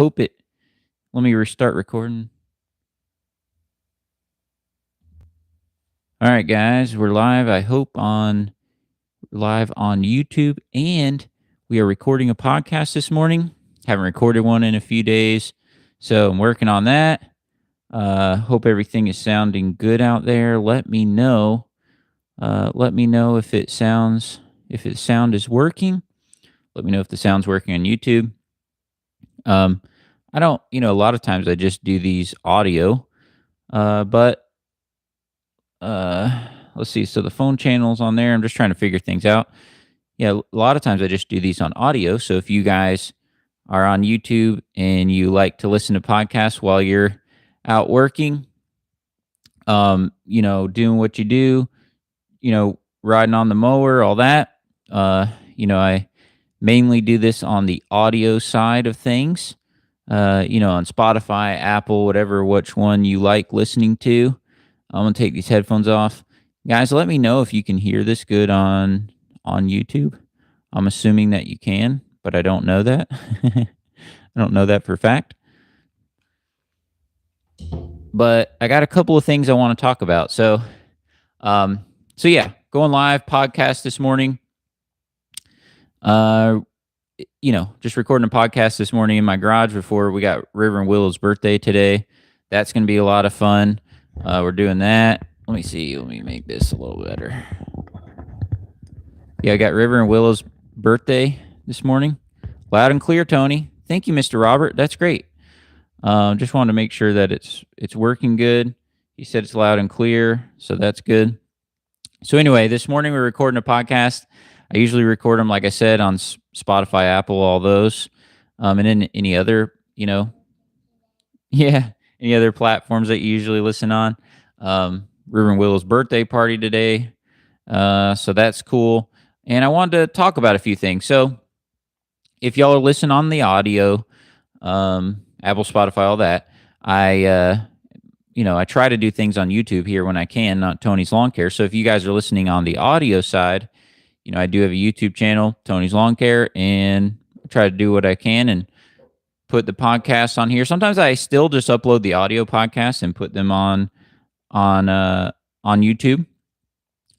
hope it. Let me restart recording. All right, guys, we're live. I hope on live on YouTube, and we are recording a podcast this morning. Haven't recorded one in a few days, so I'm working on that. Hope everything is sounding good out there. Let me know. Let me know if the sound is working. Let me know if the sound's working on YouTube. I don't, a lot of times I just do these audio, but let's see. So the phone channel's on there. I'm just trying to figure things out. Yeah, a lot of times I just do these on audio. So if you guys are on YouTube and you like to listen to podcasts while you're out working, doing what you do, riding on the mower, all that, I mainly do this on the audio side of things, on Spotify, Apple, which one you like listening to. I'm going to take these headphones off. Guys, let me know if you can hear this good on YouTube. I'm assuming that you can, but I don't know that. I don't know that for a fact. But I got a couple of things I want to talk about. So yeah, going live podcast this morning. Just recording a podcast this morning in my garage before we got River and Willow's birthday today. That's going to be a lot of fun. We're doing that. Let me see. Let me make this a little better. Yeah, I got River and Willow's birthday this morning. Loud and clear, Tony. Thank you, Mr. Robert. That's great. Just wanted to make sure that it's working good. He said it's loud and clear, so that's good. So anyway, this morning we're recording a podcast. I usually record them, like I said, on Spotify, Apple, all those, and then any other, any other platforms that you usually listen on. River and Willow's birthday party today, so that's cool. And I wanted to talk about a few things. So if y'all are listening on the audio, Apple, Spotify, all that, I try to do things on YouTube here when I can, not Tony's Lawn Care. So if you guys are listening on the audio side, I do have a YouTube channel, Tony's Lawn Care, and I try to do what I can and put the podcasts on here. Sometimes I still just upload the audio podcasts and put them on YouTube.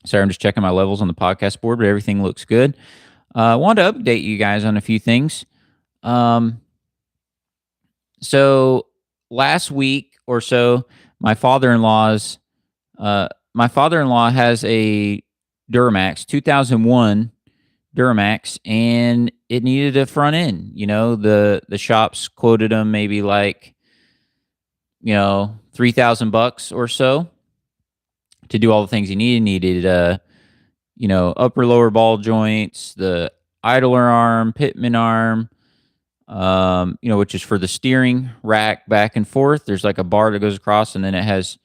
Sorry, I'm just checking my levels on the podcast board, but everything looks good. I wanted to update you guys on a few things. So last week or so, my father-in-law has a Duramax, 2001 Duramax, and it needed a front end. The shops quoted him maybe like, $3,000 or so to do all the things he needed. Upper lower ball joints, the idler arm, pitman arm, which is for the steering rack back and forth. There's like a bar that goes across, and then it has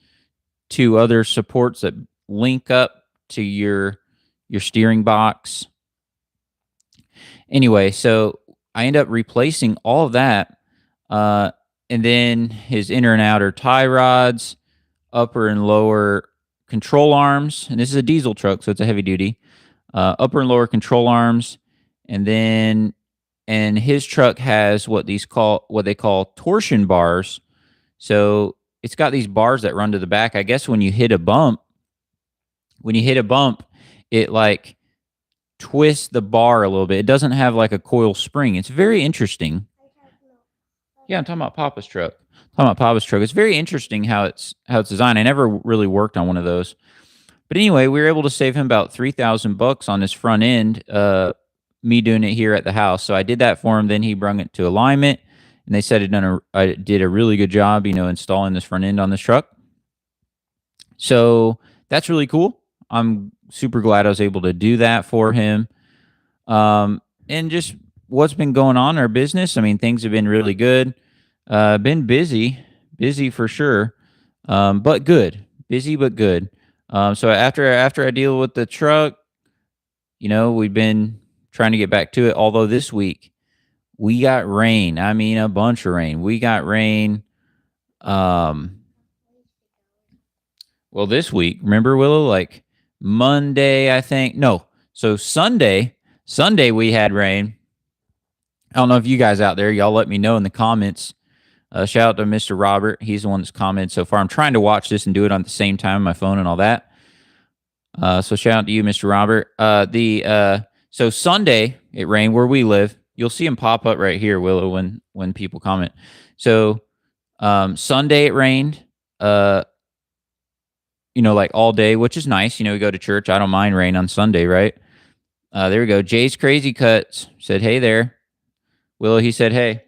two other supports that link up to your steering box. Anyway, so I end up replacing all of that, and then his inner and outer tie rods, upper and lower control arms, and this is a diesel truck, so it's a heavy duty, upper and lower control arms, and his truck has what they call torsion bars. So it's got these bars that run to the back. I guess when you hit a bump, it like twists the bar a little bit. It doesn't have like a coil spring. It's very interesting. Yeah, I'm talking about Papa's truck. It's very interesting how it's designed. I never really worked on one of those. But anyway, we were able to save him about $3,000 on his front end, me doing it here at the house. So I did that for him. Then he brung it to alignment, and they said I did a really good job, installing this front end on this truck. So that's really cool. I'm super glad I was able to do that for him. And just what's been going on in our business. I mean, things have been really good. Been busy for sure. But good. Busy but good. So after I deal with the truck, we've been trying to get back to it. Although this week we got rain. I mean, a bunch of rain. We got rain. Well, this week, remember, Willow, like Monday, I think. No. So Sunday we had rain. I don't know if you guys out there, y'all let me know in the comments. Shout out to Mr. Robert. He's the one that's commented so far. I'm trying to watch this and do it on the same time on my phone and all that. So shout out to you, Mr. Robert. So Sunday it rained where we live. You'll see them pop up right here, Willow, when people comment. So Sunday it rained. Like all day, which is nice. We go to church. I don't mind rain on Sunday, right? There we go. Jay's Crazy Cuts said, "Hey there." Willow, he said, "Hey."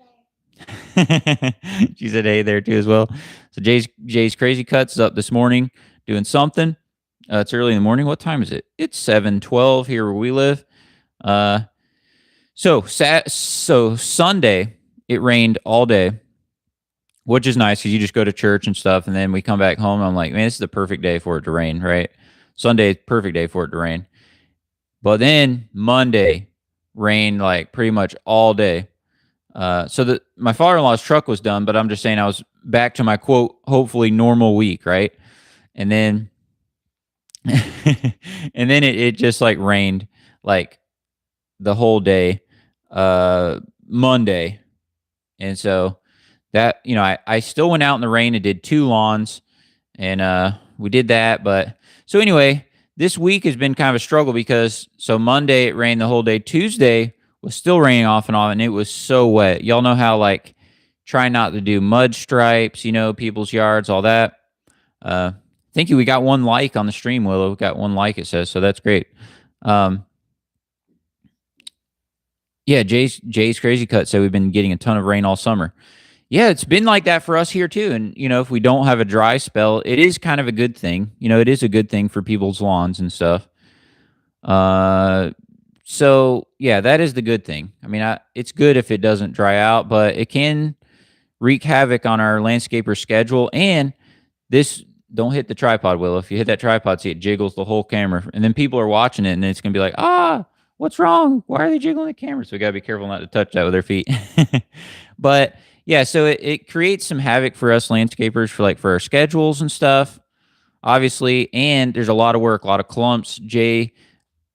She said, "Hey there" too as well. So Jay's Crazy Cuts is up this morning doing something. It's early in the morning. What time is it? It's 7:12 here where we live. So Sunday it rained all day, which is nice because you just go to church and stuff, and then we come back home. I'm like, man, this is the perfect day for it to rain, right? Sunday, perfect day for it to rain. But then Monday rained like pretty much all day. So my father-in-law's truck was done, but I'm just saying I was back to my quote, hopefully normal week, right? And then and then it just like rained like the whole day Monday. And so that, I still went out in the rain and did 2 lawns, and we did that. But so anyway, this week has been kind of a struggle because so Monday it rained the whole day. Tuesday was still raining off and on, and it was so wet. Y'all know how like try not to do mud stripes, people's yards, all that. Thank you. We got 1 like on the stream, Willow. We got 1 like, it says, so that's great. Yeah, Jay's Crazy Cut said we've been getting a ton of rain all summer. Yeah, it's been like that for us here too. And if we don't have a dry spell, it is kind of a good thing. It is a good thing for people's lawns and stuff. So yeah, that is the good thing. I mean, it's good if it doesn't dry out, but it can wreak havoc on our landscaper schedule. And this, don't hit the tripod, Willow. If you hit that tripod, see, it jiggles the whole camera, and then people are watching it, and it's gonna be like, what's wrong? Why are they jiggling the camera? So we gotta be careful not to touch that with our feet. But yeah, so it creates some havoc for us landscapers for our schedules and stuff, obviously. And there's a lot of work, a lot of clumps. Jay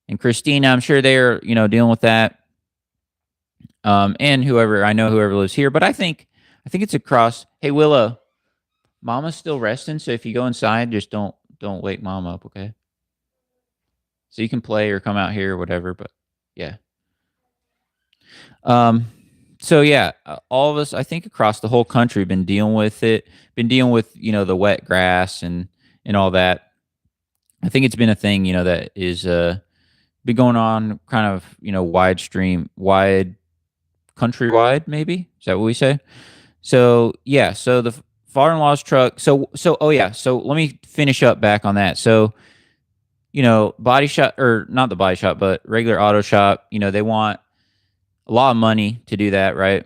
and Christina, I'm sure they're dealing with that. And whoever lives here, but I think it's across. Hey, Willow, Mama's still resting, so if you go inside, just don't wake Mom up, okay? So you can play or come out here or whatever, but yeah. So yeah, all of us, I think across the whole country, been dealing with it. Been dealing with the wet grass and all that. I think it's been a thing that is been going on kind of wide countrywide, maybe. Is that what we say? So yeah, so the father-in-law's truck. So oh yeah, so let me finish up back on that. So body shop, or not the body shop, but regular auto shop, they want a lot of money to do that, right?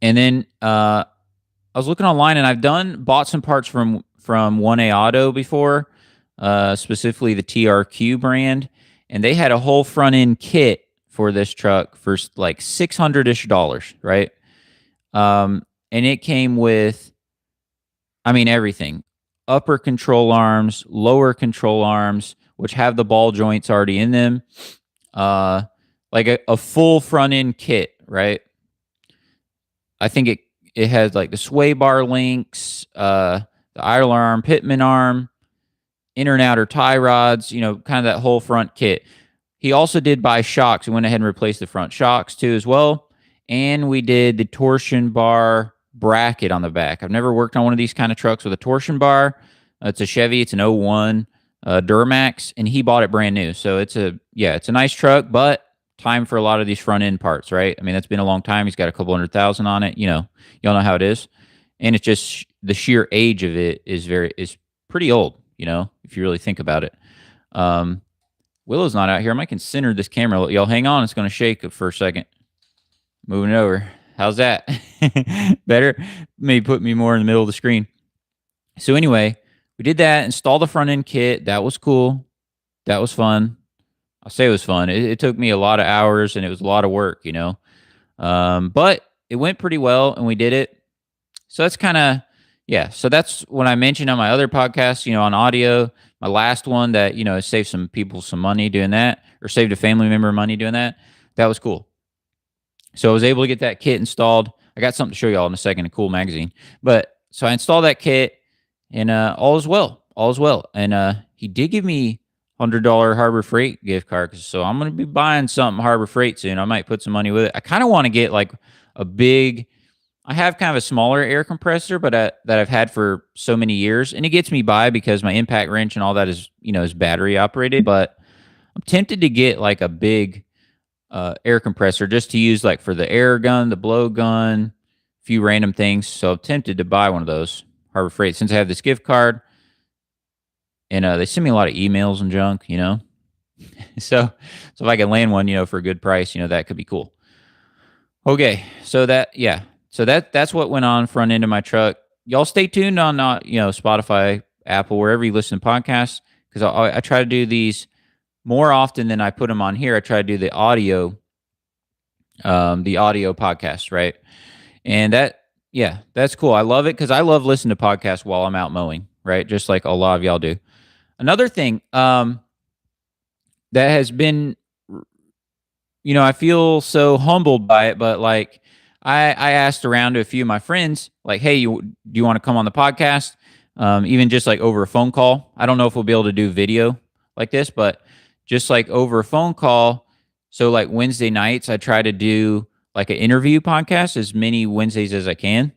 And then I was looking online, and I've bought some parts from 1A Auto before, specifically the TRQ brand, and they had a whole front end kit for this truck for like $600-ish, right? And it came with, I mean, everything: upper control arms, lower control arms, which have the ball joints already in them. Like a full front end kit, right? I think it has like the sway bar links, the idler arm, pitman arm, inner and outer tie rods, kind of that whole front kit. He also did buy shocks. We went ahead and replaced the front shocks too as well. And we did the torsion bar bracket on the back. I've never worked on one of these kind of trucks with a torsion bar. It's a Chevy. It's an 01 Duramax, and he bought it brand new. So it's a nice truck, but time for a lot of these front end parts, right? I mean, that's been a long time. He's got a couple $100,000 on it. Y'all know how it is. And it's just the sheer age of it is pretty old, if you really think about it. Willow's not out here. I might center this camera. Y'all hang on. It's going to shake for a second. Moving it over. How's that? Better? Maybe put me more in the middle of the screen. So anyway, we did that, installed the front end kit. That was cool. That was fun. I'll say it was fun. It took me a lot of hours, and it was a lot of work, but it went pretty well, and we did it. So that's kind of, yeah. So that's what I mentioned on my other podcast, on audio, my last one that, saved some people some money doing that, or saved a family member money doing that. That was cool. So I was able to get that kit installed. I got something to show y'all in a second, a cool magazine. But so I installed that kit, and all is well. All is well. And he did give me $100 Harbor Freight gift card. So I'm going to be buying something Harbor Freight soon. I might put some money with it. I kind of want to get like a big. I have kind of a smaller air compressor, but that I've had for so many years, and it gets me by because my impact wrench and all that is is battery operated. But I'm tempted to get like a big air compressor just to use like for the air gun, the blow gun, a few random things. So I'm tempted to buy one of those Harbor Freight since I have this gift card, and they send me a lot of emails and junk. So if I can land one, for a good price, that could be cool. Okay, so that's what went on front end of my truck. Y'all stay tuned on Spotify, Apple, wherever you listen to podcasts, because I try to do these more often than I put them on here. I try to do the audio podcast, right? And that's cool. I love it because I love listening to podcasts while I'm out mowing, right? Just like a lot of y'all do. Another thing that has been, I feel so humbled by it, but like I asked around to a few of my friends, like, hey, do you want to come on the podcast? Even just like over a phone call. I don't know if we'll be able to do video like this, but just like over a phone call. So like Wednesday nights, I try to do like an interview podcast as many Wednesdays as I can.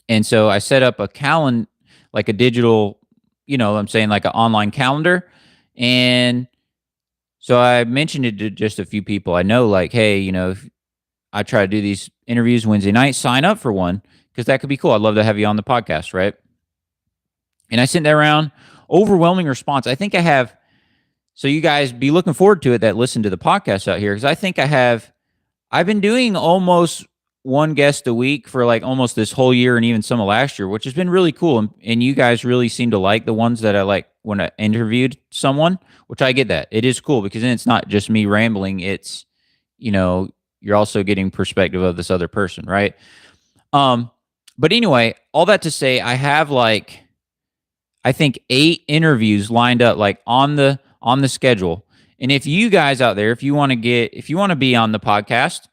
And so I set up a calendar, like a digital, I'm saying like an online calendar. And so I mentioned it to just a few people I know, like, hey, if I try to do these interviews Wednesday night, sign up for one because that could be cool. I'd love to have you on the podcast, right? And I sent that around. Overwhelming response. I think I have. So you guys be looking forward to it that listen to the podcast out here because I think I've been doing almost one guest a week for like almost this whole year and even some of last year, which has been really cool. And you guys really seem to like the ones that I like when I interviewed someone, which I get that. It is cool because then it's not just me rambling. It's, you're also getting perspective of this other person, right? But anyway, all that to say, I have like, I think 8 interviews lined up like on the schedule. And if you guys out there, if you want to be on the podcast,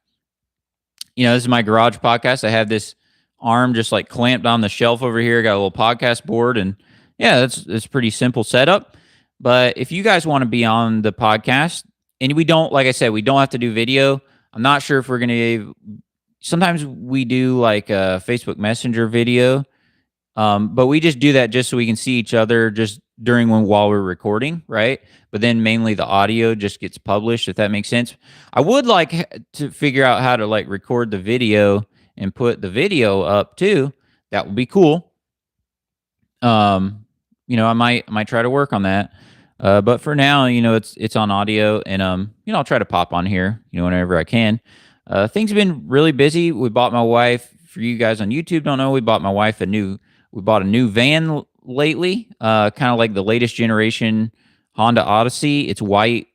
this is my garage podcast. I have this arm just like clamped on the shelf over here. Got a little podcast board, and yeah, that's pretty simple setup. But if you guys want to be on the podcast, and we don't, like I said, we don't have to do video. I'm not sure if we're gonna. Sometimes we do like a Facebook Messenger video, but we just do that just so we can see each other just while we're recording, right? But then mainly the audio just gets published, if that makes sense. I would like to figure out how to like record the video and put the video up too. That would be cool. I might try to work on that. But for now, it's on audio, and I'll try to pop on here, whenever I can. Things have been really busy. We bought my wife, for you guys on YouTube don't know, we bought a new van lately, kind of like the latest generation Honda Odyssey. It's white,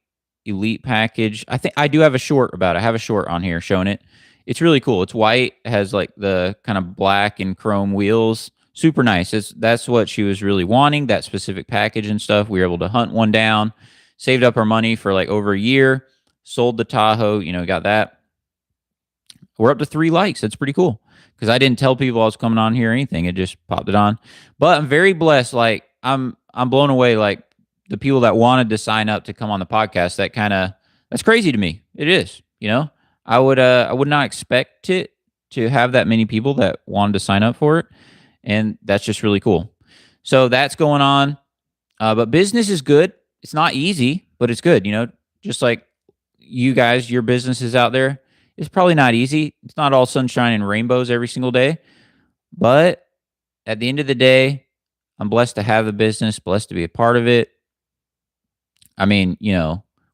elite package. I think I do have a short about it. I have a short on here showing it. It's really cool. It's white, has like the kind of black and chrome wheels. Super nice. That's what she was really wanting, that specific package and stuff. We were able to hunt one down, saved up our money for like over a year, sold the Tahoe, got that. We're up to 3 likes. That's pretty cool because I didn't tell people I was coming on here or anything. It just popped it on. But I'm very blessed. Like I'm blown away. Like the people that wanted to sign up to come on the podcast, that's crazy to me. It is, I would not expect it to have that many people that wanted to sign up for it. And that's just really cool. So that's going on. But business is good. It's not easy, but it's good. Just like you guys, your businesses out there, it's probably not easy. It's not all sunshine and rainbows every single day. But at the end of the day, I'm blessed to have the business, blessed to be a part of it. I mean,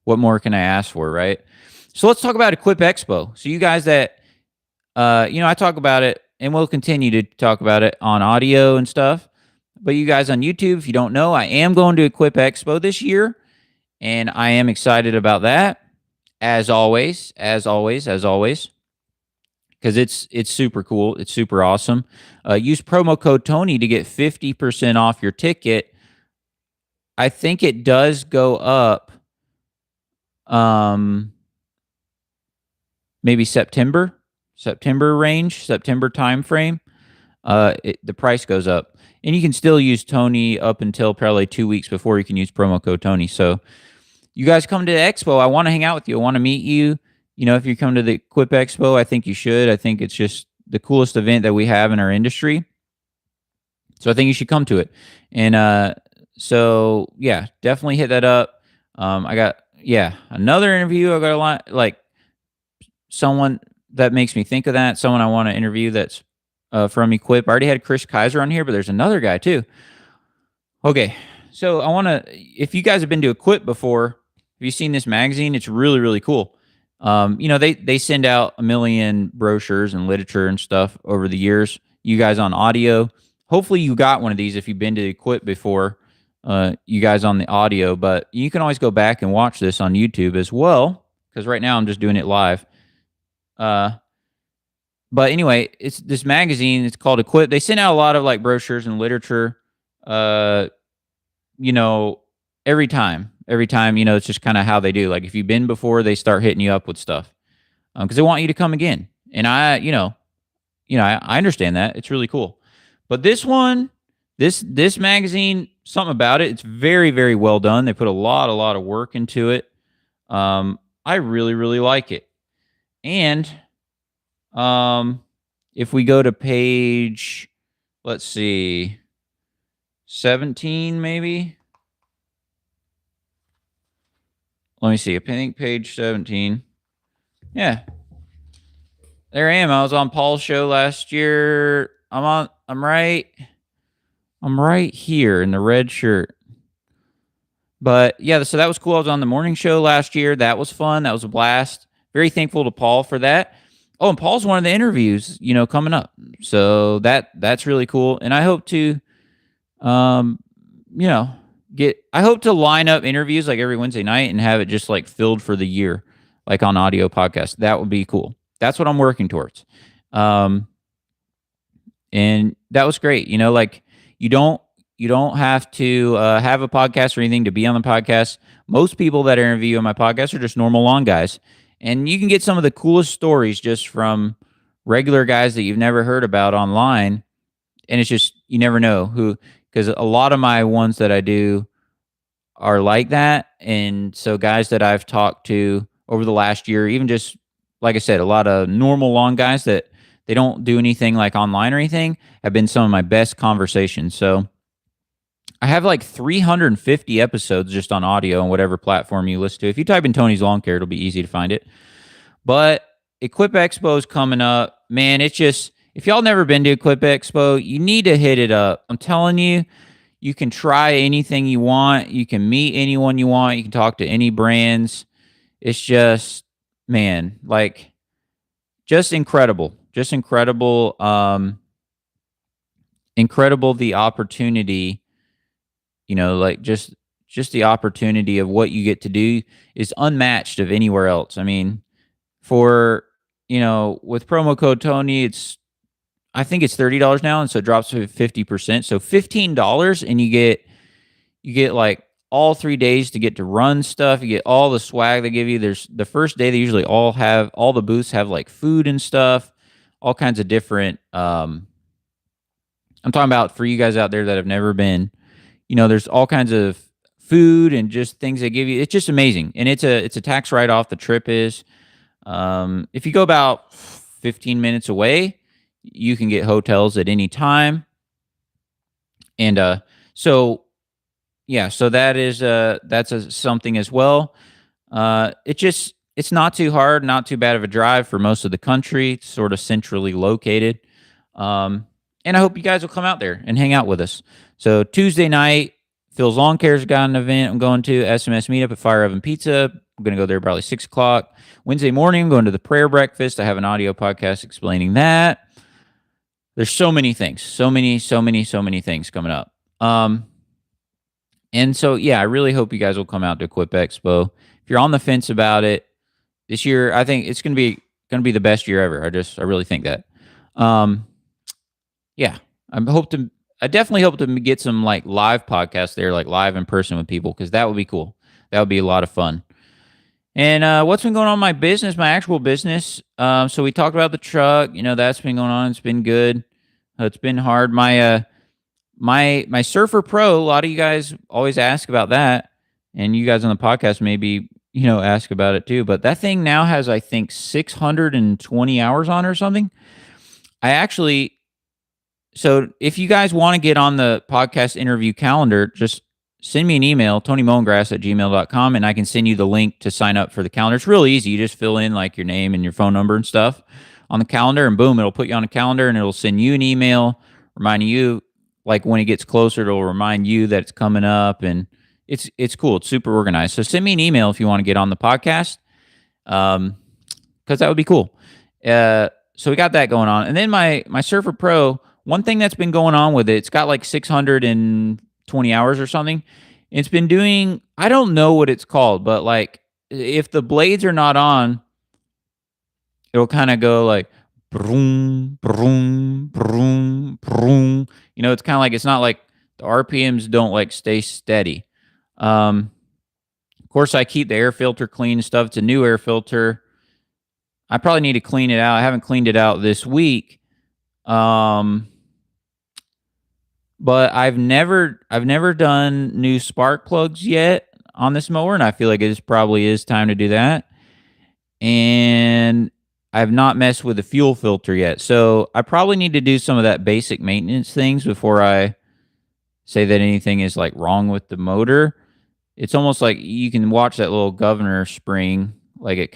what more can I ask for, right? So let's talk about Equip Expo. So you guys that, I talk about it, and we'll continue to talk about it on audio and stuff. But you guys on YouTube, if you don't know, I am going to Equip Expo this year, and I am excited about that. As always, because it's super cool. It's super awesome. Use promo code Tony to get 50% off your ticket. I think it does go up. maybe September range, September time frame, the price goes up. And you can still use Tony up until probably 2 weeks before you can use promo code Tony. So you guys come to the expo. I want to hang out with you. I want to meet you. If you come to the Equip Expo, I think you should. I think it's just the coolest event that we have in our industry. So I think you should come to it. And so yeah, definitely hit that up. I got another interview. I got a lot like someone that makes me think of that. Someone I want to interview that's from Equip. I already had Chris Kaiser on here, but there's another guy too. Okay, so I want to. If you guys have been to Equip before, have you seen this magazine? It's really really cool. They send out a million brochures and literature and stuff over the years. You guys on audio, hopefully you got one of these if you've been to Equip before. You guys on the audio, but you can always go back and watch this on YouTube as well. Because right now I'm just doing it live. But anyway, it's this magazine. It's called Equip. They send out a lot of like brochures and literature. Every time, it's just kind of how they do. Like if you've been before, they start hitting you up with stuff because they want you to come again. And I understand that. It's really cool. But this one, this magazine, something about it, it's very, very well done. They put a lot of work into it. I really, really like it. And if we go to page, let's see, 17 maybe. Let me see. I think page 17. Yeah. There I am. I was on Paul's show last year. I'm right here in the red shirt. But yeah, so that was cool. I was on the morning show last year. That was fun. That was a blast. Very thankful to Paul for that. Oh, and Paul's one of the interviews, coming up. So that's really cool. And I hope to, I hope to line up interviews like every Wednesday night and have it just like filled for the year, like on audio podcast. That would be cool. That's what I'm working towards. And that was great. Like you don't have to have a podcast or anything to be on the podcast. Most people that interview on my podcast are just normal lawn guys. And you can get some of the coolest stories just from regular guys that you've never heard about online. And it's just, you never know who, because a lot of my ones that I do are like that. And so guys that I've talked to over the last year, even just, like I said, a lot of normal lawn guys that they don't do anything like online or anything, have been some of my best conversations. So I have like 350 episodes just on audio on whatever platform you listen to. If you type in Tony's Lawn Care, it'll be easy to find it. But Equip Expo is coming up. Man, it's just, if y'all never been to Equip Expo, you need to hit it up. I'm telling you, you can try anything you want. You can meet anyone you want. You can talk to any brands. It's just, man, like, just incredible. Just incredible. Incredible the opportunity. Like just the opportunity of what you get to do is unmatched of anywhere else. I mean, with promo code Tony, I think it's $30 now, and so it drops to 50%. So $15, and you get like all 3 days to get to run stuff. You get all the swag they give you. There's the first day they usually all the booths have like food and stuff, all kinds of different. I'm talking about for you guys out there that have never been. There's all kinds of food and just things they give you. It's just amazing. And it's a tax write-off. The trip is. If you go about 15 minutes away, you can get hotels at any time. And so that is that's something as well. It's not too hard, not too bad of a drive for most of the country. It's sort of centrally located. And I hope you guys will come out there and hang out with us. So Tuesday night, Phil's Lawn Care's got an event I'm going to. SMS Meetup at Fire Oven Pizza. I'm going to go there probably 6 o'clock. Wednesday morning, I'm going to the Prayer Breakfast. I have an audio podcast explaining that. There's so many things. So many things coming up. And so, yeah, I really hope you guys will come out to Equip Expo. If you're on the fence about it, this year, I think it's going to be the best year ever. I really think that. Yeah, I definitely hope to get some like live podcasts there, like live in person with people, because that would be cool. That would be a lot of fun. And what's been going on in my business, my actual business? So we talked about the truck. That's been going on. It's been good. It's been hard. My Surfer Pro. A lot of you guys always ask about that, and you guys on the podcast maybe ask about it too. But that thing now has, I think, 620 hours on it or something. I actually So if you guys want to get on the podcast interview calendar, just send me an email, tonymoengrass@gmail.com, and I can send you the link to sign up for the calendar. It's real easy. You just fill in like your name and your phone number and stuff on the calendar, and boom, it'll put you on a calendar, and it'll send you an email reminding you, like when it gets closer, it'll remind you that it's coming up, and it's cool. It's super organized. So send me an email if you want to get on the podcast, because that would be cool. So we got that going on, and then my Surfer Pro. One thing that's been going on with it, it's got like 620 hours or something. It's been doing, I don't know what it's called, but like if the blades are not on, it'll kind of go like broom, broom, broom, broom. It's kind of like, it's not like the RPMs don't like stay steady. Of course, I keep the air filter clean and stuff. It's a new air filter. I probably need to clean it out. I haven't cleaned it out this week. But I've never done new spark plugs yet on this mower, and I feel like it probably is time to do that. And I've not messed with the fuel filter yet, so I probably need to do some of that basic maintenance things before I say that anything is like wrong with the motor. It's almost like you can watch that little governor spring, like it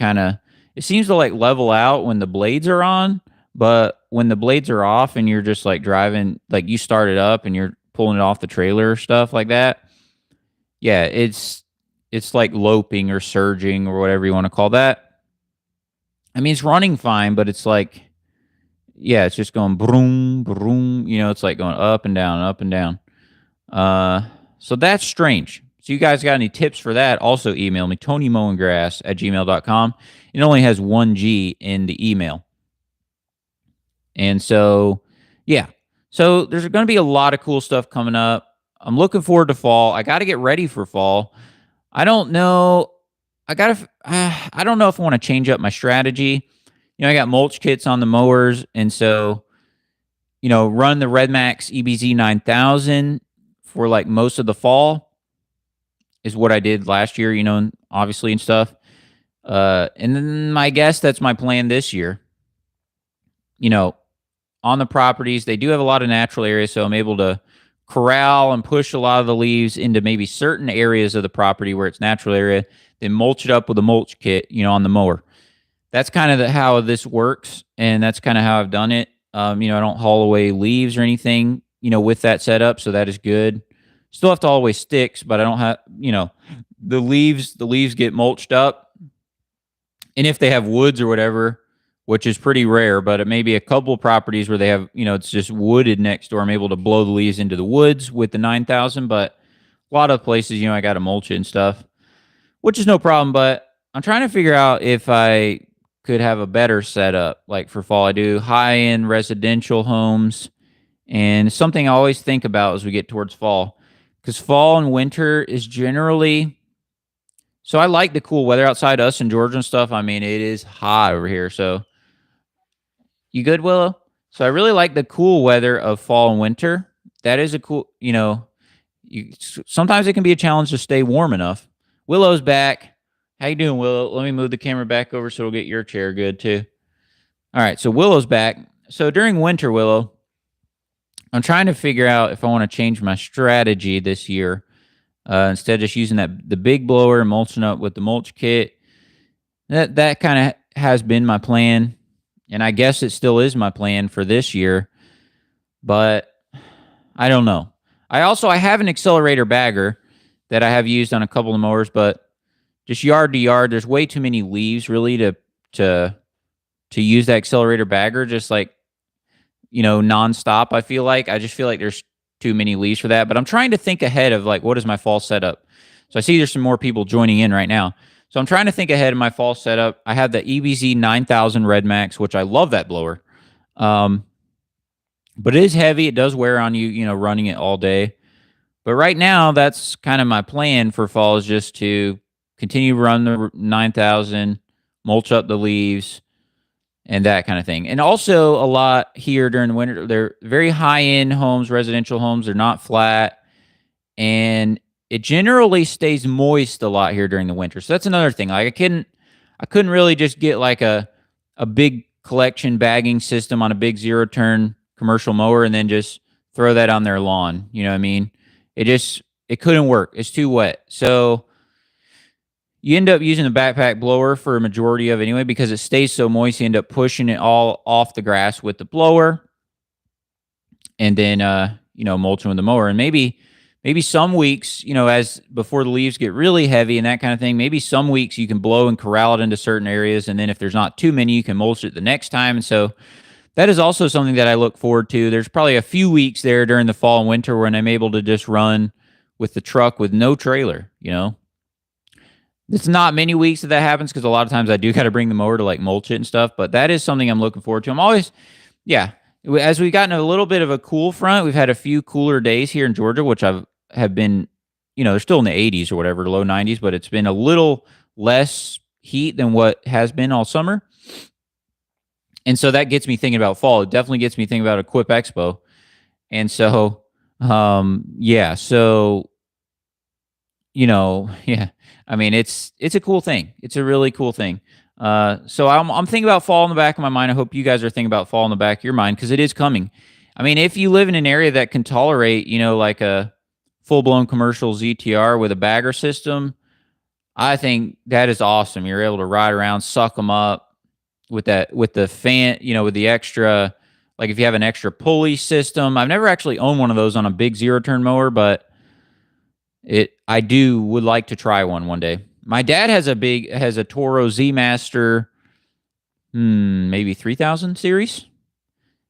seems to like level out when the blades are on. But when the blades are off and you're just like driving, like you start it up and you're pulling it off the trailer or stuff like that, yeah, it's like loping or surging or whatever you want to call that. I mean, it's running fine, but it's like, yeah, it's just going broom, broom. It's like going up and down, up and down. So that's strange. So you guys got any tips for that? Also email me, tonymoengrass@gmail.com. It only has one G in the email. And so, yeah. So there's going to be a lot of cool stuff coming up. I'm looking forward to fall. I got to get ready for fall. I don't know. I don't know if I want to change up my strategy. I got mulch kits on the mowers. And so, run the Redmax EBZ 9000 for like most of the fall is what I did last year, obviously and stuff. And then I guess that's my plan this year. On the properties, they do have a lot of natural areas, so I'm able to corral and push a lot of the leaves into maybe certain areas of the property where it's natural area, then mulch it up with a mulch kit, on the mower. That's kind of how this works, and that's kind of how I've done it. I don't haul away leaves or anything, with that setup, so that is good. Still have to haul away sticks, but I don't have, the leaves get mulched up, and if they have woods or whatever, which is pretty rare, but it may be a couple of properties where they have, it's just wooded next door. I'm able to blow the leaves into the woods with the 9000, but a lot of places, I got to mulch it and stuff, which is no problem. But I'm trying to figure out if I could have a better setup, like for fall. I do high-end residential homes, and something I always think about as we get towards fall, because fall and winter is generally. So I like the cool weather outside us in Georgia and stuff. I mean, it is hot over here, so. You good, Willow? So I really like the cool weather of fall and winter. That is a cool, sometimes it can be a challenge to stay warm enough. Willow's back. How you doing, Willow? Let me move the camera back over so it'll get your chair good too. All right, so Willow's back. So during winter, Willow, I'm trying to figure out if I want to change my strategy this year. Instead of just using the big blower and mulching up with the mulch kit. That kind of has been my plan. And I guess it still is my plan for this year, but I don't know. I have an accelerator bagger that I have used on a couple of mowers, but just yard to yard, there's way too many leaves really to use that accelerator bagger just like, nonstop. I just feel like there's too many leaves for that, but I'm trying to think ahead of like, what is my fall setup? So I see there's some more people joining in right now. So I'm trying to think ahead of my fall setup. I have the EBZ 9000 Redmax, which I love that blower. But it is heavy. It does wear on you, running it all day. But right now, that's kind of my plan for fall, is just to continue to run the 9,000, mulch up the leaves, and that kind of thing. And also a lot here during the winter, they're very high-end homes, residential homes. They're not flat, and it generally stays moist a lot here during the winter. So that's another thing. Like I couldn't really just get like a big collection bagging system on a big zero turn commercial mower and then just throw that on their lawn. You know what I mean? It couldn't work. It's too wet. So you end up using the backpack blower for a majority of it anyway because it stays so moist. You end up pushing it all off the grass with the blower, and then mulching with the mower. And maybe some weeks, as before the leaves get really heavy and that kind of thing, maybe some weeks you can blow and corral it into certain areas, and then if there's not too many, you can mulch it the next time. And so that is also something that I look forward to. There's probably a few weeks there during the fall and winter when I'm able to just run with the truck with no trailer. It's not many weeks that happens because a lot of times I do got to bring the mower to like mulch it and stuff, but that is something I'm looking forward to. I'm always, yeah, as we've gotten a little bit of a cool front, we've had a few cooler days here in Georgia, which have been, they're still in the 80s or whatever, low 90s, but it's been a little less heat than what has been all summer. And so that gets me thinking about fall. It definitely gets me thinking about EXPO. And so, yeah. I mean, it's a cool thing. It's a really cool thing. So I'm thinking about fall in the back of my mind. I hope you guys are thinking about fall in the back of your mind because it is coming. I mean, if you live in an area that can tolerate, like a full-blown commercial ZTR with a bagger system, I think that is awesome. You're able to ride around, suck them up with the fan, with the extra, like if you have an extra pulley system. I've never actually owned one of those on a big zero-turn mower, but I would like to try one day. My dad has a Toro Z Master, maybe 3000 series.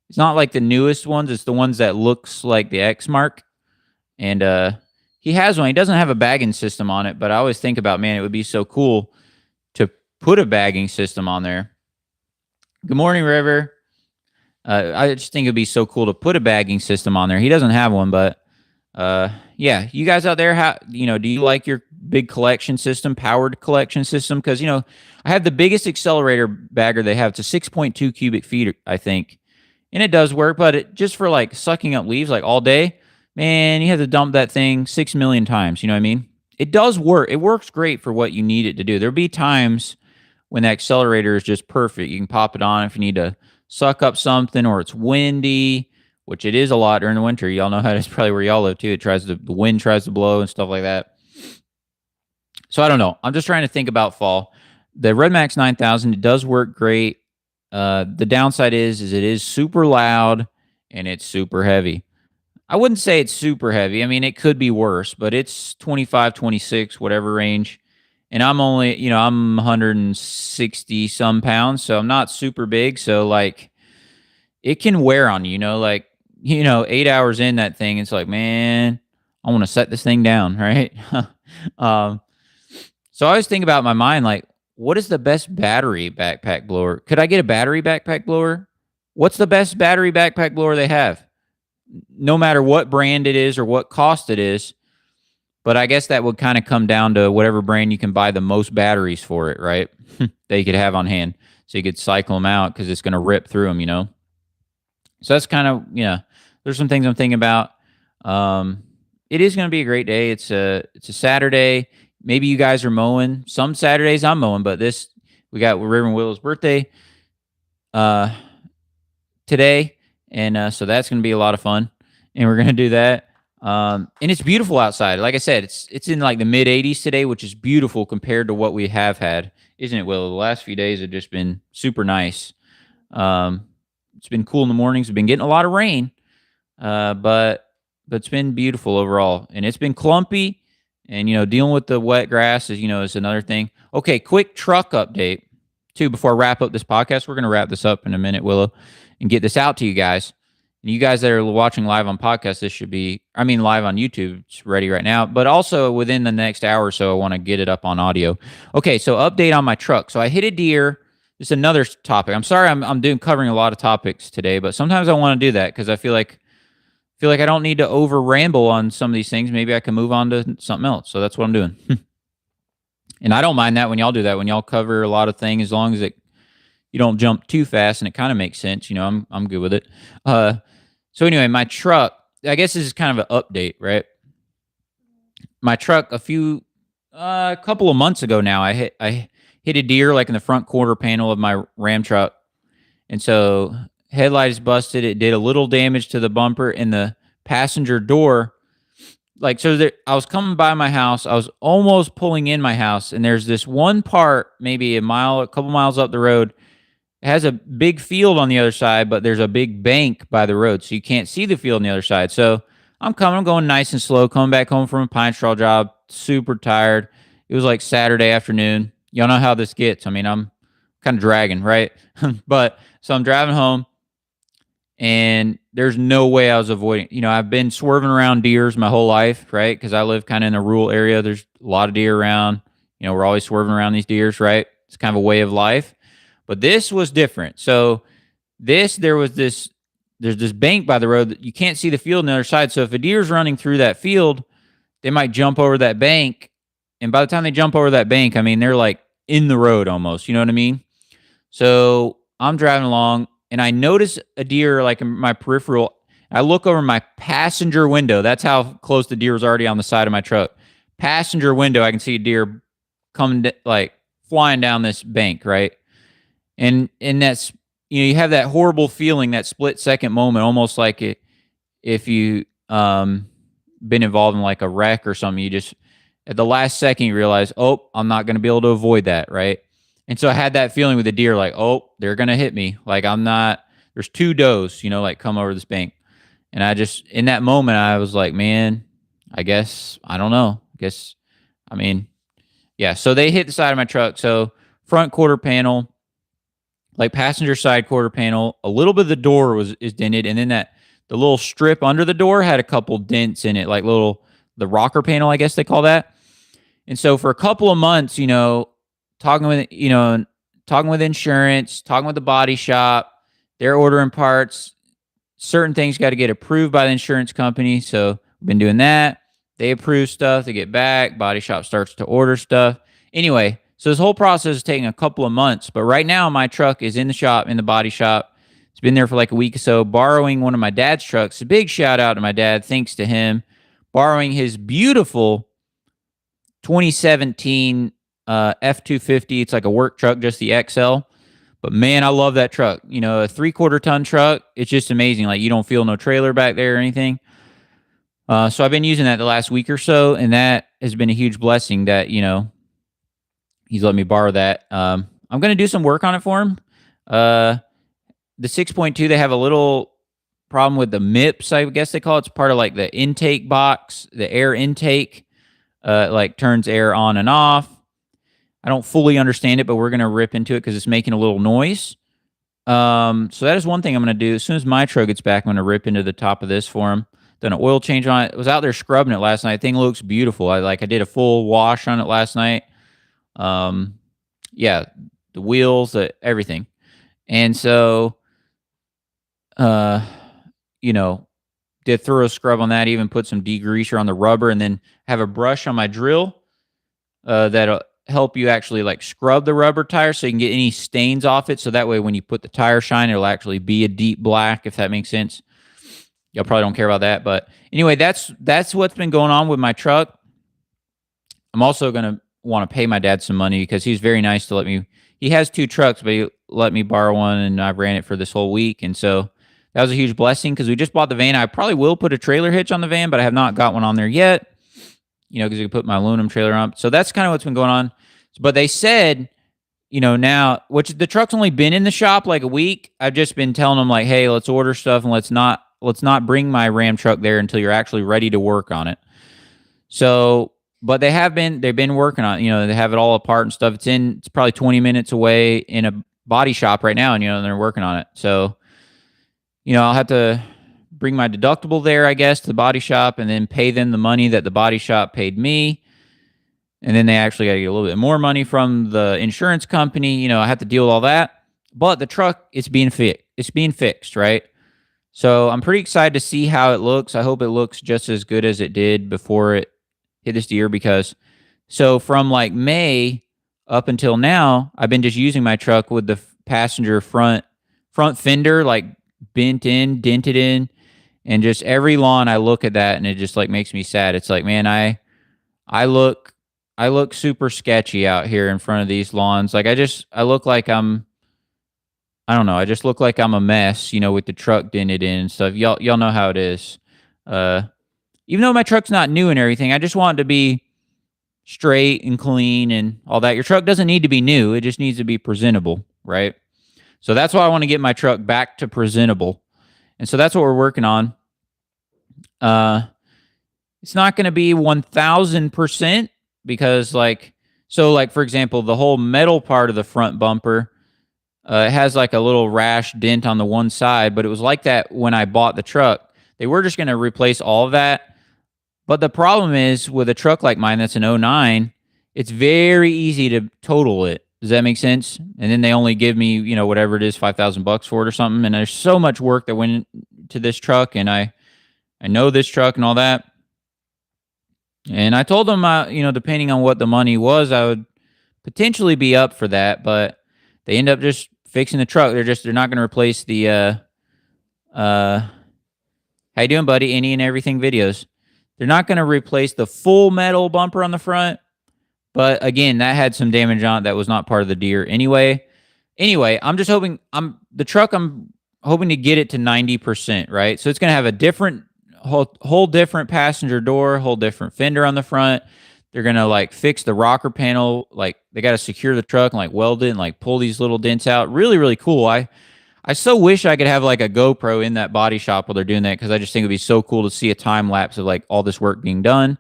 It's not like the newest ones. It's the ones that looks like the X Mark. And he has one. He doesn't have a bagging system on it, but I always think about, man, it would be so cool to put a bagging system on there. Good morning, River. I just think it'd be so cool to put a bagging system on there. He doesn't have one, but yeah, you guys out there, do you like your big collection system, powered collection system? Because, I have the biggest accelerator bagger they have. It's a 6.2 cubic feet, I think. And it does work, but it just for like sucking up leaves like all day, man, you have to dump that thing 6 million times. You know what I mean? It does work. It works great for what you need it to do. There'll be times when the accelerator is just perfect. You can pop it on if you need to suck up something or it's windy, which it is a lot during the winter. Y'all know how that's probably where y'all live too. The wind tries to blow and stuff like that. So I don't know. I'm just trying to think about fall. The Redmax 9000, it does work great. The downside is it is super loud and it's super heavy. I wouldn't say it's super heavy. I mean, it could be worse, but it's 25, 26, whatever range. And I'm only, I'm 160 some pounds, so I'm not super big. So like it can wear on you, 8 hours in that thing, it's like, man, I want to set this thing down, right? So I always think about in my mind, like, what is the best battery backpack blower? Could I get a battery backpack blower? What's the best battery backpack blower they have? No matter what brand it is or what cost it is. But I guess that would kind of come down to whatever brand you can buy the most batteries for it, right? That you could have on hand. So you could cycle them out because it's going to rip through them, So that's kind of, there's some things I'm thinking about. It is going to be a great day. It's a Saturday. Maybe you guys are mowing. Some Saturdays I'm mowing, but we got Reverend Willow's birthday today. And so that's going to be a lot of fun. And we're going to do that. And it's beautiful outside. Like I said, it's in like the mid 80s today, which is beautiful compared to what we have had, isn't it, Will? The last few days have just been super nice. It's been cool in the mornings. We've been getting a lot of rain, but it's been beautiful overall. And it's been clumpy, and dealing with the wet grass is another thing. Okay, quick truck update too before I wrap up this podcast. We're gonna wrap this up in a minute, Willow, and get this out to you guys. And you guys that are watching live on podcast, this should be, live on YouTube. It's ready right now. But also within the next hour or so, I want to get it up on audio. Okay, so update on my truck. So I hit a deer. This is another topic. I'm sorry I'm covering a lot of topics today, but sometimes I want to do that because I feel like I don't need to over ramble on some of these things. Maybe I can move on to something else. So that's what I'm doing. And I don't mind that when y'all do that, when y'all cover a lot of things, as long as you don't jump too fast and it kind of makes sense. I'm good with it. Uh, so anyway, my truck, I guess this is kind of an update, right? My truck a couple of months ago now, I hit a deer like in the front quarter panel of my Ram truck. And so headlights busted. It did a little damage to the bumper and the passenger door. Like, so there, I was coming by my house. I was almost pulling in my house, and there's this one part, maybe a couple miles up the road. It has a big field on the other side, but there's a big bank by the road, so you can't see the field on the other side. So I'm going nice and slow, coming back home from a pine straw job, super tired. It was like Saturday afternoon. Y'all know how this gets. I mean, I'm kind of dragging, right? But so I'm driving home, and there's no way I was avoiding. I've been swerving around deers my whole life, right? Because I live kind of in a rural area. There's a lot of deer around. We're always swerving around these deers, right? It's kind of a way of life. But this was different. So there's this bank by the road that you can't see the field on the other side. So if a deer's running through that field, they might jump over that bank. And by the time they jump over that bank, I mean, they're like in the road almost. You know what I mean? So I'm driving along, and I notice a deer like in my peripheral. I look over my passenger window. That's how close the deer was already on the side of my truck. Passenger window, I can see a deer coming like flying down this bank, right? And that's you have that horrible feeling, that split second moment, almost like if you been involved in like a wreck or something. You just at the last second you realize, oh, I'm not going to be able to avoid that, right? And so I had that feeling with the deer, like, oh, they're going to hit me. Like I'm not. There's two does, like come over this bank, and I just in that moment I was like, man, I guess I don't know. I mean, yeah. So they hit the side of my truck. So front quarter panel, like passenger side quarter panel, a little bit of the door is dented, and then the little strip under the door had a couple dents in it, like the rocker panel, I guess they call that. And so for a couple of months, talking with insurance, talking with the body shop, they're ordering parts. Certain things got to get approved by the insurance company, so we've been doing that. They approve stuff, they get back, body shop starts to order stuff. Anyway, so this whole process is taking a couple of months, but right now my truck is in the shop, in the body shop. It's been there for like a week or so, borrowing one of my dad's trucks. A big shout out to my dad, thanks to him, borrowing his beautiful 2017 F-250. It's like a work truck, just the XL. But man, I love that truck. A 3/4 ton truck. It's just amazing. Like you don't feel no trailer back there or anything. So I've been using that the last week or so, and that has been a huge blessing that, he's let me borrow that. I'm going to do some work on it for him. The 6.2, they have a little problem with the MIPS, I guess they call it. It's part of like the intake box, the air intake, like turns air on and off. I don't fully understand it, but we're going to rip into it because it's making a little noise. So that is one thing I'm going to do. As soon as my truck gets back, I'm going to rip into the top of this for him. Done an oil change on it. I was out there scrubbing it last night. Thing looks beautiful. I did a full wash on it last night. Yeah, the wheels, everything. And so, did thorough scrub on that, even put some degreaser on the rubber, and then have a brush on my drill that'll help you actually like scrub the rubber tire so you can get any stains off it. So that way when you put the tire shine, it'll actually be a deep black, if that makes sense. Y'all probably don't care about that. But anyway, that's what's been going on with my truck. I'm also going to want to pay my dad some money because he's very nice to let me. He has two trucks, but he let me borrow one, and I ran it for this whole week. And so that was a huge blessing because we just bought the van. I probably will put a trailer hitch on the van, but I have not got one on there yet, because I can put my aluminum trailer on. So that's kind of what's been going on. But they said, now, which the truck's only been in the shop like a week. I've just been telling them like, hey, let's order stuff and let's not bring my Ram truck there until you're actually ready to work on it. So, but they've been working on it. They have it all apart and stuff. It's probably 20 minutes away in a body shop right now, and they're working on it. So, I'll have to bring my deductible there, I guess, to the body shop, and then pay them the money that the body shop paid me. And then they actually got to get a little bit more money from the insurance company. I have to deal with all that. But the truck, it's being fixed, right? So I'm pretty excited to see how it looks. I hope it looks just as good as it did before it hit this deer, because So from like May up until now, I've been just using my truck with the passenger front fender like bent in, dented in, and just every lawn I look at that and it just like makes me sad. It's like, man, I look I look super sketchy out here in front of these lawns. Like I look like I don't know, I just look like I'm a mess, with the truck dented in and stuff. Y'all know how it is. Uh Even though my truck's not new and everything, I just want it to be straight and clean and all that. Your truck doesn't need to be new, it just needs to be presentable, right? So that's why I want to get my truck back to presentable. And so that's what we're working on. Uh it's not going to be 1000% because like for example, the whole metal part of the front bumper, it has like a little rash dent on the one side, but it was like that when I bought the truck. They were just going to replace all of that. But the problem is with a truck like mine that's an '09, it's very easy to total it. Does that make sense? And then they only give me, whatever it is, $5,000 for it or something. And there's so much work that went into this truck, and I know this truck and all that. And I told them, depending on what the money was, I would potentially be up for that. But they end up just fixing the truck. They're not going to replace the how you doing, buddy? Any and everything videos. They're not going to replace the full metal bumper on the front. But again, that had some damage on it that was not part of the deer anyway. Anyway, I'm just hoping I'm hoping to get it to 90%, right? So it's going to have a different whole different passenger door, whole different fender on the front. They're going to like fix the rocker panel, like they got to secure the truck and like weld it and like pull these little dents out. Really, really cool. I so wish I could have like a GoPro in that body shop while they're doing that, because I just think it'd be so cool to see a time lapse of like all this work being done.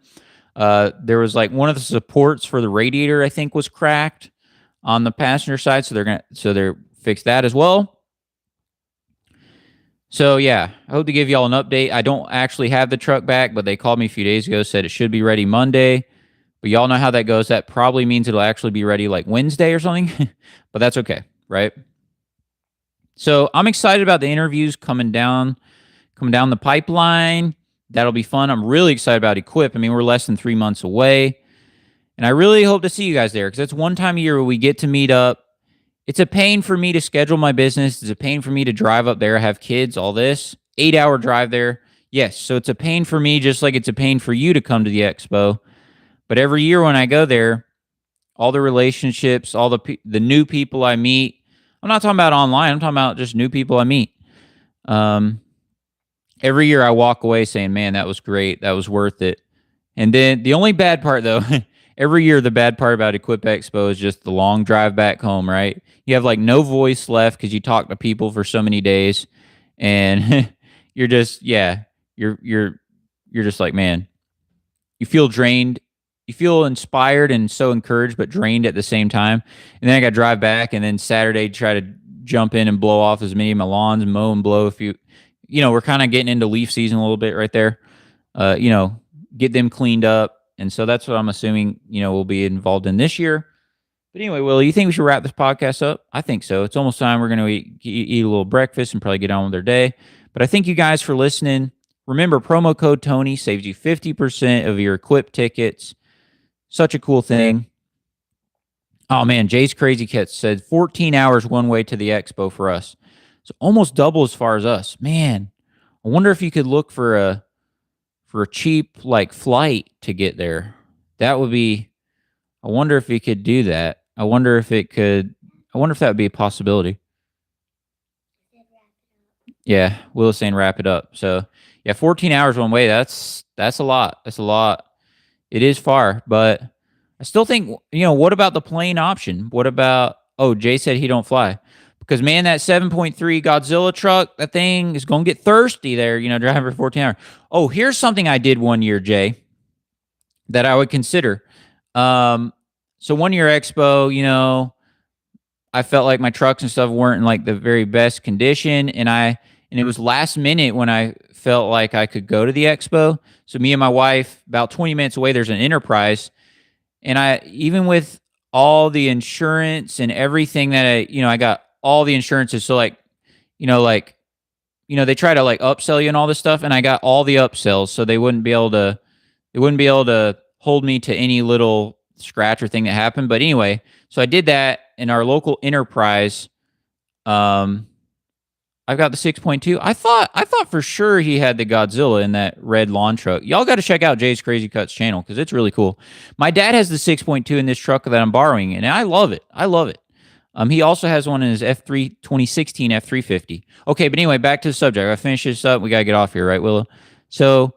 There was like one of the supports for the radiator, I think, was cracked on the passenger side, so they're fix that as well. So yeah, I hope to give y'all an update. I don't actually have the truck back, but they called me a few days ago, said it should be ready Monday. But y'all know how that goes. That probably means it'll actually be ready like Wednesday or something. But that's okay, right? So I'm excited about the interviews coming down the pipeline. That'll be fun. I'm really excited about Equip. I mean, we're less than 3 months away. And I really hope to see you guys there, because it's one time a year where we get to meet up. It's a pain for me to schedule my business. It's a pain for me to drive up there, have kids, all this. 8-hour drive there. Yes, so it's a pain for me, just like it's a pain for you to come to the expo. But every year when I go there, all the relationships, all the new people I meet. I'm not talking about online. I'm talking about just new people I meet. Every year I walk away saying, man, that was great. That was worth it. And then the only bad part, though, every year the bad part about Equip Expo is just the long drive back home, right? You have like no voice left because you talk to people for so many days, and you're just, you're just like, man, you feel drained. You feel inspired and so encouraged, but drained at the same time. And then I got to drive back, and then Saturday try to jump in and blow off as many of my lawns, mow and blow a few. We're kind of getting into leaf season a little bit right there. Get them cleaned up. And so that's what I'm assuming, we'll be involved in this year. But anyway, Will, you think we should wrap this podcast up? I think so. It's almost time. We're going to eat a little breakfast and probably get on with our day. But I thank you guys for listening. Remember, promo code Tony saves you 50% of your Equip tickets. Such a cool thing. Oh, man, Jay's Crazy Cat said 14 hours one way to the expo for us. So almost double as far as us. Man, I wonder if you could look for a cheap like flight to get there. That would be, I wonder if you could do that. I wonder if that would be a possibility. Yeah, Will is saying wrap it up. So yeah, 14 hours one way. That's a lot. That's a lot. It is far, but I still think, what about the plane option? What about, Jay said he don't fly. Because, man, that 7.3 Godzilla truck, that thing is going to get thirsty there, driving for 14 hours. Oh, here's something I did one year, Jay, that I would consider. So one year expo, I felt like my trucks and stuff weren't in like the very best condition. And it was last minute when I felt like I could go to the expo. So me and my wife, about 20 minutes away, there's an Enterprise. And even with all the insurance and everything that I got all the insurances. So they try to like upsell you and all this stuff. And I got all the upsells. So they wouldn't be able to hold me to any little scratch or thing that happened. But anyway, so I did that in our local Enterprise. Um, I've got the 6.2. I thought for sure he had the Godzilla in that red lawn truck. Y'all got to check out Jay's Crazy Cuts channel because it's really cool. My dad has the 6.2 in this truck that I'm borrowing, and I love it. I love it. He also has one in his F3 2016 F350. Okay, but anyway, back to the subject. I finish this up. We gotta get off here, right, Willow? So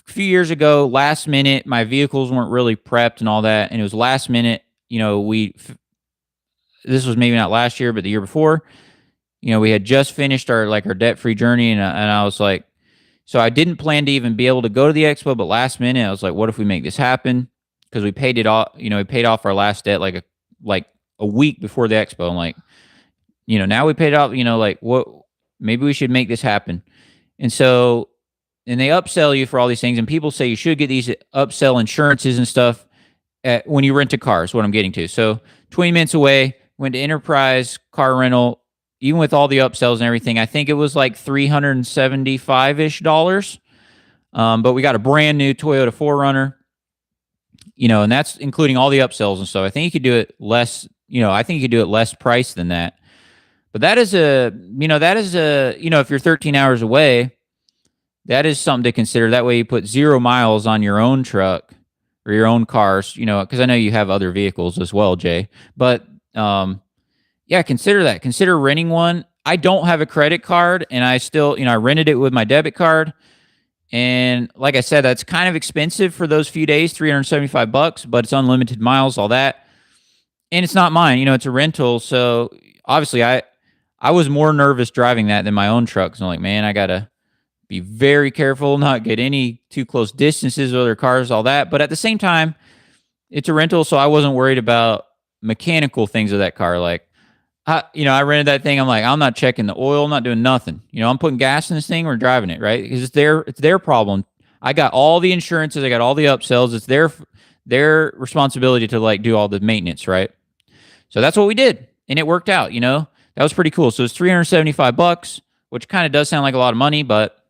a few years ago, last minute, my vehicles weren't really prepped and all that, and it was last minute. This was maybe not last year, but the year before. We had just finished our debt free journey, and I was like, so I didn't plan to even be able to go to the expo, but last minute I was like, what if we make this happen? Because we paid it off. We paid off our last debt like a week before the expo. I'm like, now we paid off. Like what? Maybe we should make this happen. And so, and they upsell you for all these things, and people say you should get these upsell insurances and stuff when you rent a car. Is what I'm getting to. So 20 minutes away, went to Enterprise car rental. Even with all the upsells and everything, I think it was like $375-ish. But we got a brand new Toyota 4Runner, and that's including all the upsells and stuff. I think you could do it less, I think you could do it less price than that. But if you're 13 hours away, that is something to consider. That way you put 0 miles on your own truck or your own cars, because I know you have other vehicles as well, Jay. But, yeah, consider that. Consider renting one. I don't have a credit card, and I still, I rented it with my debit card. And like I said, that's kind of expensive for those few days, $375, but it's unlimited miles, all that. And it's not mine, it's a rental. So obviously I was more nervous driving that than my own truck. So I'm like, man, I got to be very careful, not get any too close distances with other cars, all that. But at the same time, it's a rental. So I wasn't worried about mechanical things of that car. Like, I rented that thing. I'm like, I'm not checking the oil. I'm not doing nothing. I'm putting gas in this thing. We're driving it, right? Because it's their problem. I got all the insurances. I got all the upsells. It's their responsibility to like do all the maintenance, right? So that's what we did, and it worked out. That was pretty cool. So it's $375, which kind of does sound like a lot of money, but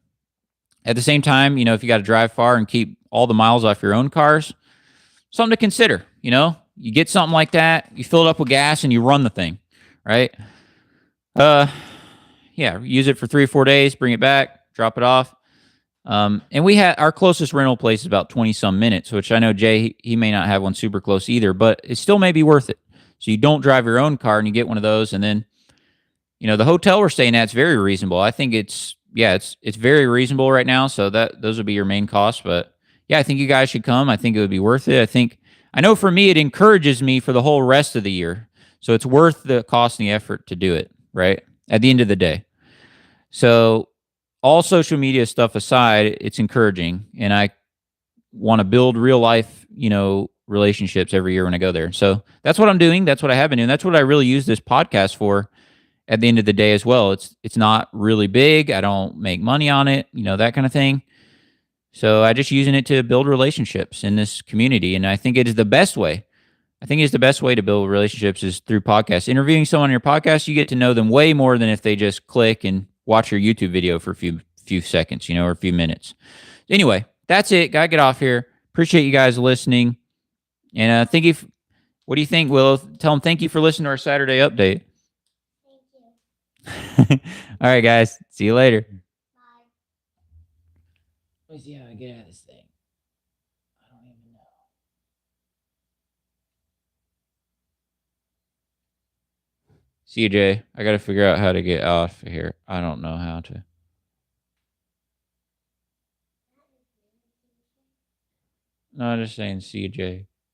at the same time, if you got to drive far and keep all the miles off your own cars, something to consider. You get something like that, you fill it up with gas, and you run the thing. Right? Yeah, use it for 3 or 4 days, bring it back, drop it off. And we had our closest rental place is about 20 some minutes, which I know Jay, he may not have one super close either, but it still may be worth it. So you don't drive your own car and you get one of those. And then, the hotel we're staying at is very reasonable. I think it's very reasonable right now. So those would be your main costs. But yeah, I think you guys should come. I think it would be worth it. I know for me, it encourages me for the whole rest of the year. So it's worth the cost and the effort to do it, right? At the end of the day. So all social media stuff aside, it's encouraging. And I want to build real life, relationships every year when I go there. So that's what I'm doing. That's what I have been doing. That's what I really use this podcast for at the end of the day as well. It's not really big. I don't make money on it, that kind of thing. So I just using it to build relationships in this community. And I think it is the best way. I think it's the best way to build relationships is through podcasts. Interviewing someone on your podcast, you get to know them way more than if they just click and watch your YouTube video for a few seconds, or a few minutes. Anyway, that's it. Gotta get off here. Appreciate you guys listening. And what do you think, Willow? Tell them thank you for listening to our Saturday update. Thank you. All right, guys. See you later. Bye. Let me see how I get out of this thing. I don't even know. CJ, I got to figure out how to get off of here. I don't know how to. No, I'm just saying CJ.